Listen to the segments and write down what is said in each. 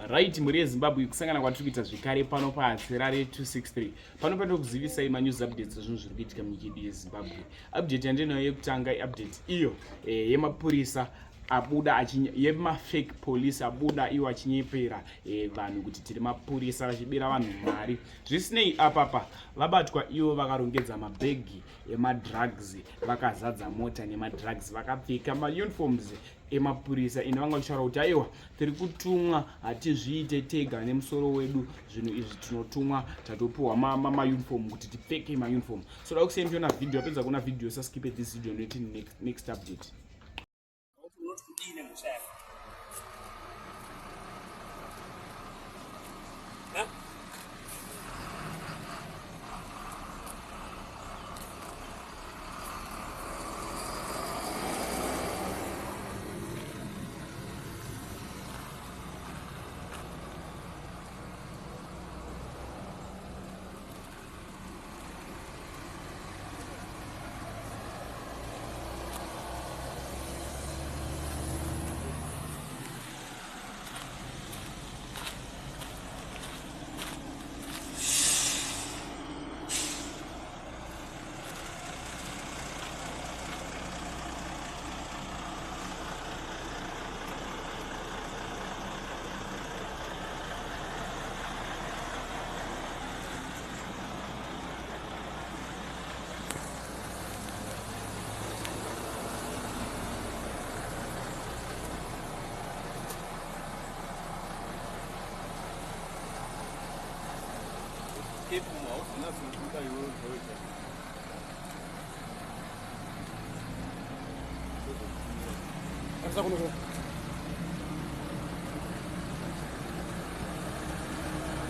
Right, muri yeZimbabwe kusangana kwatiri kuita zvekare pano paHatsirare 263. Pano pano kuzivisai news updates zvinhu zviri kuitika munyika yedu yeZimbabwe. Update yandinayo yekutanga update iyo yemapurisa abuda yemafake police abuda iwo achinyepera vanhu kuti tiri mapurisa vachibira vanhu mari. Zvisinei apapa vabatwa ivo vakarongedza mabhegi emadrugs, vakazadza mota nemadrugs, vakapfeka mauniforms emapurisa ine vanga vachitaura kuti aiwa tiri kutumwa hatizviite tega nemusoro wedu, zvinhu izvi tinotumwa tatopiwa mauniform kuti tipfeke mauniform. So da kusiyeni tiona video, apedza kuona video saskipe this video noti next update.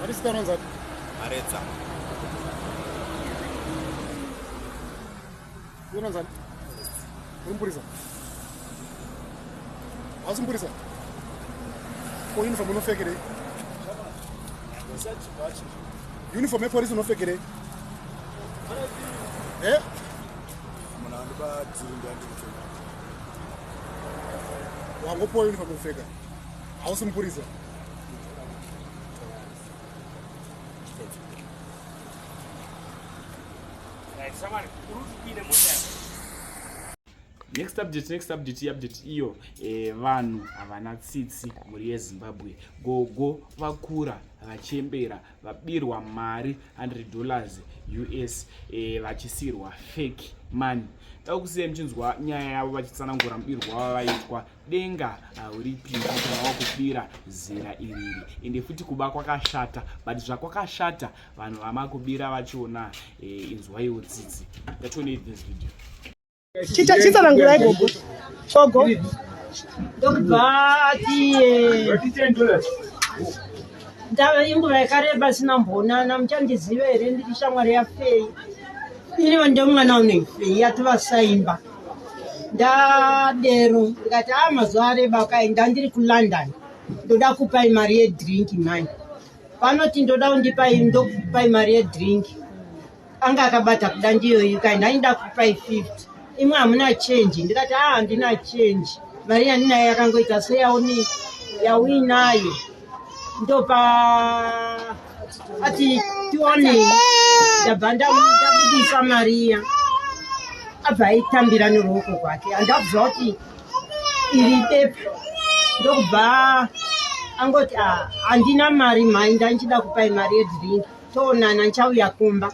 What is that on that? Aretsa. What is that? Umpurisa. How's Umpurisa? Oh, uniform no fake it. Uniform police no fake it. Eh? Wango po uniform no fake. How's Umpurisa? Next update iyo vanhu havana tsitsi muri yeZimbabwe. Gogo vakura vachembera vabirwa mari $100 US vachisirwa fake money. Takusiyeni mchinzwa nyaya yavo vachitsanangura mubirwa wavaitwa denga hauripi kana wakubira zera iriri. Ende futi kuba kwakashata, but zvakwakashata vanhu vamakubira vachiona inzwaiwo tsitsi. Ngatione this video. Chita nangurai gogo. Gogo. Ndokubati ndava inguva yakareba sina mbonana, muchandiziva here ndiri shamwari yaFei. Inivo ndemwana uneFei yatovasaimba. Ndadero ndikati mazuva areba kaenda ndiri kuLondon. Ndoda kupai mari yedrink mani. Vanoti ndoda kundipai ndokupai mari yedrink. Anga akabata kuda ndiyo kaenda ndoda kupai 50. Imwe hamuna change. Ndikati handina change. Mari yandinayo yakangoita seyaoni yawinayo. Ndopa ati tione ndabva ndabudisa Maria abva aitambira neruoko kwake. Andabvunza kuti iri bepa. Ndokubva angoti handina mari mai, ndanchida kupai mari yedrink. Toonana ndichauya kumba.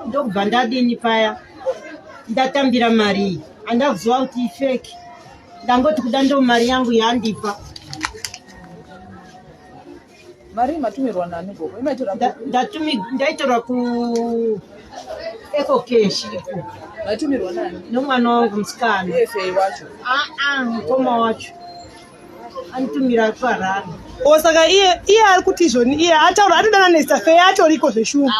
Ndokubva ndadini paya ndatambira mari. Andabvunza kuti ifeki. Ndangoti kuda ndo mari yangu yandipa. Mari matumirwa nani gogo? Ndaitora ku Eco Cash. Matumirwa nani? Nomwana wangu musikana. Fei wacho. Mukoma wacho. Anitumira kuHarare. Osaka iye ari kuti izvoni iye ataura atodana neStaFei atoriko zveshuma.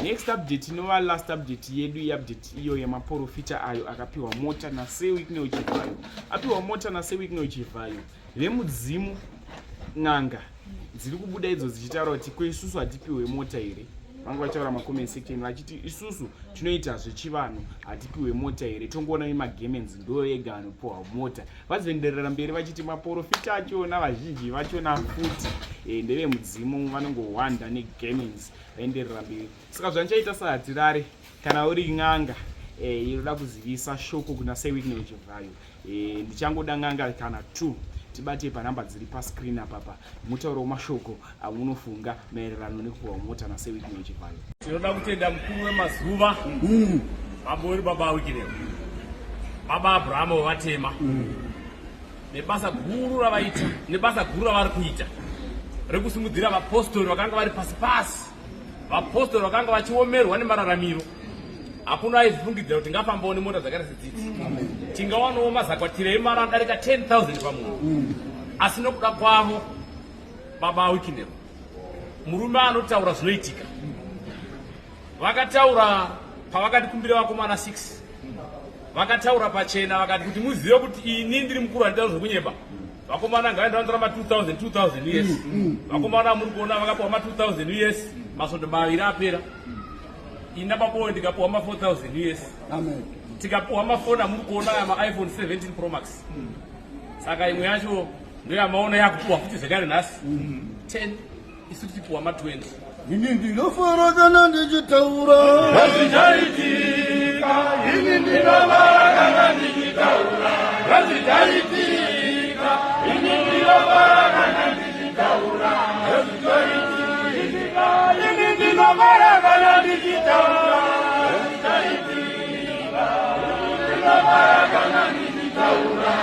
Next update inova last update yedu update iyo yemaprofita ayo akapiwa mota naSewik neuchivhayo. Apiwa mota naSewik neuchivhayo. Vemudzimu n'anga dziri kubuda idzo dzichitaura kuti kweisusu hatipiwe mota here. vanga vachaura macomment section vachiti isusu tinoita zvechivanhu hatipiwe mota here tongoona nemagemens ndo ega anopiwa mota. Vazoenderera mberi vachiti maprofita achona vazhinji vachona futi ndevemudzimu vanongohwanda negemens vaenderera mberi. Saka zvanchaita sahatirare kana uri n'anga inoda kuzivisa shoko kuna seweekend wechivhayo ndichangoda n'anga kana 2 tibate panhamba dziri pascreen apapa mutauro mashoko amunofunga maererano nekupiwa mota naseweekend wechivhayo. Tinoda kutenda mukuru wemazuva vabori baba Wikinero, baba Abrahamu wavatema nebasa guru ravaita nebasa guru ravari kuita rekusimudzira vapostori vakanga vari pasi pasi, vapostori vakanga vachiomerwa nemararamiro. Hakuna aizvifungidzira kuti ngafambawo nemota dzakaita sedzidzi, tingawanawo mazakwatira emari anodarika 10,000 pamunhu. Asi nokuda kwavo baba Wikinero, murume anotaura zvinoitika, vakataura pavakatikumbira vakomana 6, vakataura pachena vakati kuti muzive kuti ini ndiri mukuru handitaura zvekunyeba. Vakomana ngavaenda vandoramba 2,000 US. Vakomana muri kuona vakapiwa ma 2,000 US masvondo maviri apera. Ina papo ndikapiwa ma 4,000 US. Amen. Tikapiwa mafoni amuri kuona ma iPhone 17 Pro Max. Saka imwe yacho ndoyamaona yakupiwa futi zvekare nhasi 10 isu tipiwa ma 20. Ini ndinofara kana ndichitaura Razvichaitika, ini ndinovara kana ndichitaura. Razvichaitika, ini ndinovara kana ndichitaura. Razvichaitika, ini ndinovara kana ndichitaura. Razvichaitika, ini ndinovara kana ndichitaura.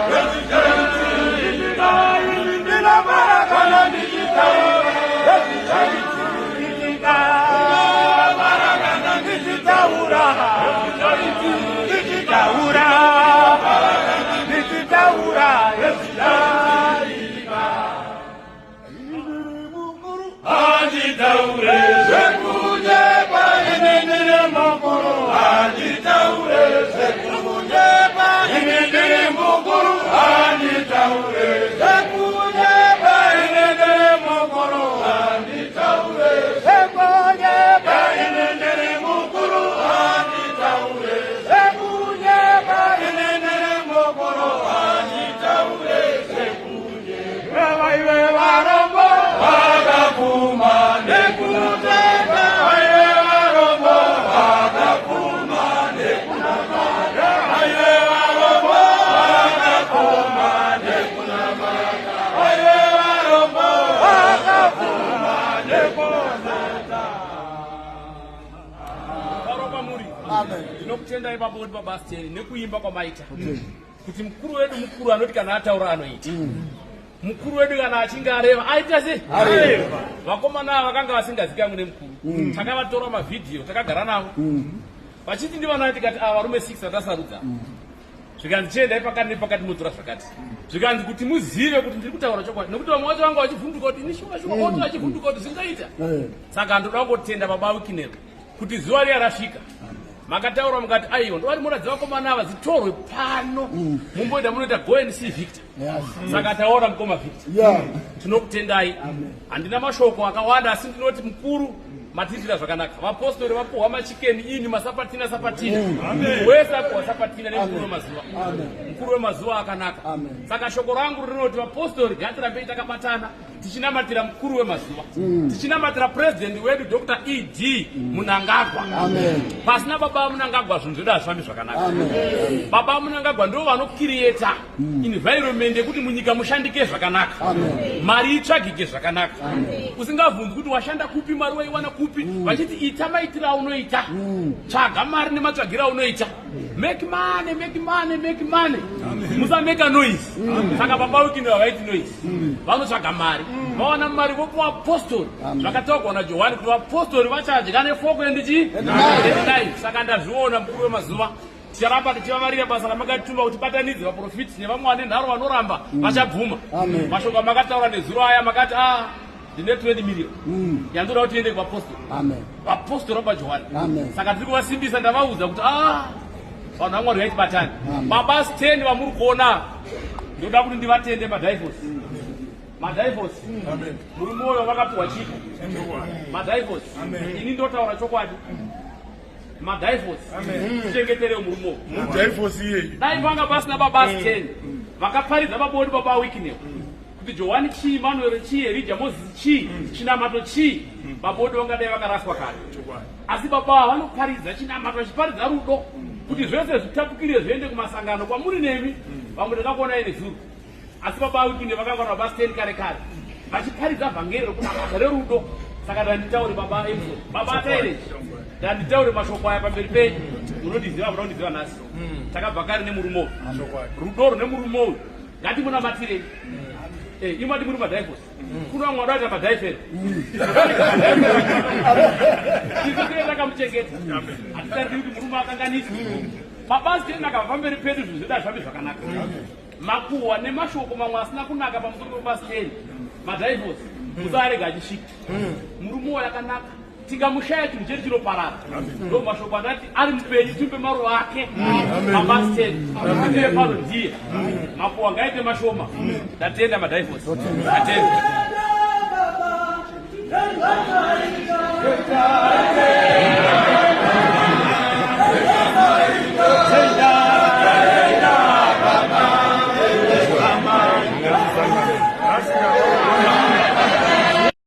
Razvichaitika, ini ndinovara kana ndichitaura. Ndinokutenda ipapo kuti babasteri nekuimba kwamaita kuti mukuru wedu mukuru anoti kana ataura anoita. Mukuru wedu kana achinge areva aita sei? Areva. Vakomana vakanga vasingazikanwi nemukuru. Takavatora mavhidhiyo takagara navo. Vachiti ndivana tikati varume 6 vatasarudza. Zvikanzi chiendai pakati nepakati mutora zvakati. Zvikanzi kuti muzive kuti ndiri kutaura chokwadi nekuti vamwe vacho vanga vachivhunduka kuti ini shuwa oto vachivhunduka kuti zvingaita. Saka ndoda kungotenda baba Wikinero kuti zuva riya rasvika. Makataura mukati aiwa ndovari muradzi vakomana ava zitorwe pano mumboenda munoita go and see Victor. Saka taona mukoma Victor. Tinokutendai. Handina mashoko akawanda asi ndinoti mukuru matiitira zvakanaka. Vapostori vapuhwa machikeni ini masapatina sapatina. Wese apuhwa sapatina nemukuru wemazuva. Mukuru wemazuva akanaka. Saka shoko rangu rinoti vapostori ngatirambei takabatana tichinamatira mukuru wemazuva. Tichinamatira president wedu Dr. E.D. Mnangagwa. Pasina baba Mnangagwa zvinhu zvedu hazvifambi zvakanaka. Baba Mnangagwa ndo vanocreata environment yekuti munyika mushandike zvakanaka. Mari itsvagike zvakanaka. Usingabvunzi kuti washanda kupi mari waiwana kupi. Vachiti ita maitira unoita. Tsvaga mari nematsvagira unoita. Make money, make money, make money. Musa make a noise. Saka baba Wikinero vaiti noise. Vanotsvaga mari. Vawana mari vopuwa apostori. Zvakataurwa naJohani kuti vapostori vachadya nefoko endichi. Saka ndazviona mukuru wemazuva. Ticharamba tichivavarira basa ramakatituma kuti batanidze vaprofiti nevamwe vane nharo vanoramba vachabvuma. Mashoko makataura nezuro aya makati ndine 20 million. Yandoda kuti tiende kuvapostori. Vapostori vaJohani. Saka tiri kuvasimbisa ndavaudza kuti vanhu vaMwari vaitibatana. Baba 10 vamuri kuona ndoda kuti ndivatende madhaifosi. madhaivhosi muri moyo vakapiwa chipo madhaivhosi ini ndotaura chokwadi madhaivhosi tichengetereo muri moyo dai panga pasina babasi 10 vakaparidza pabodi papawikineo kuti Johani chii Manuel chii Elijah Moses chii chinamato chii babodi vangadai vakaraswa kare asi baba vanoparidza chinamato vachiparidza rudo kuti zvese zvitapukire zviende kumasangano kwamuri nemi vamwe ndakakuona ine zuru asi baba wikinde vakangwana basi 10 kare kare vachiparidza vhangeri rekunamata rerudo saka ndanditaure baba Emson baba ataire ndanditaure mashoko aya pamberi penyu unondiziva kuda kundiziva nhasi takabva kare nemurumo rudo rune murumo ngatimunamatirei imati muri madhaivhosi kuna vamwe vadaita madhaiferi izotive takamuchengeta hatitariri kuti murume akanganisi mabasi tenaka pamberi pedu zvinhu zvida zvambi zvakanaka makuhwa nemashoko mamwe asina kunaka pamusoro pebasi 10 madhaivhosi musaarega achisvika murume yakanaka tingamushaya chinhu chedu chinoparara ndo mashoko andati ari mupenyu tipe maruva ake mabasi 10 ative pano ndiye makuhwa ngaite mashoma ndatenda madhaivhosi ndatenda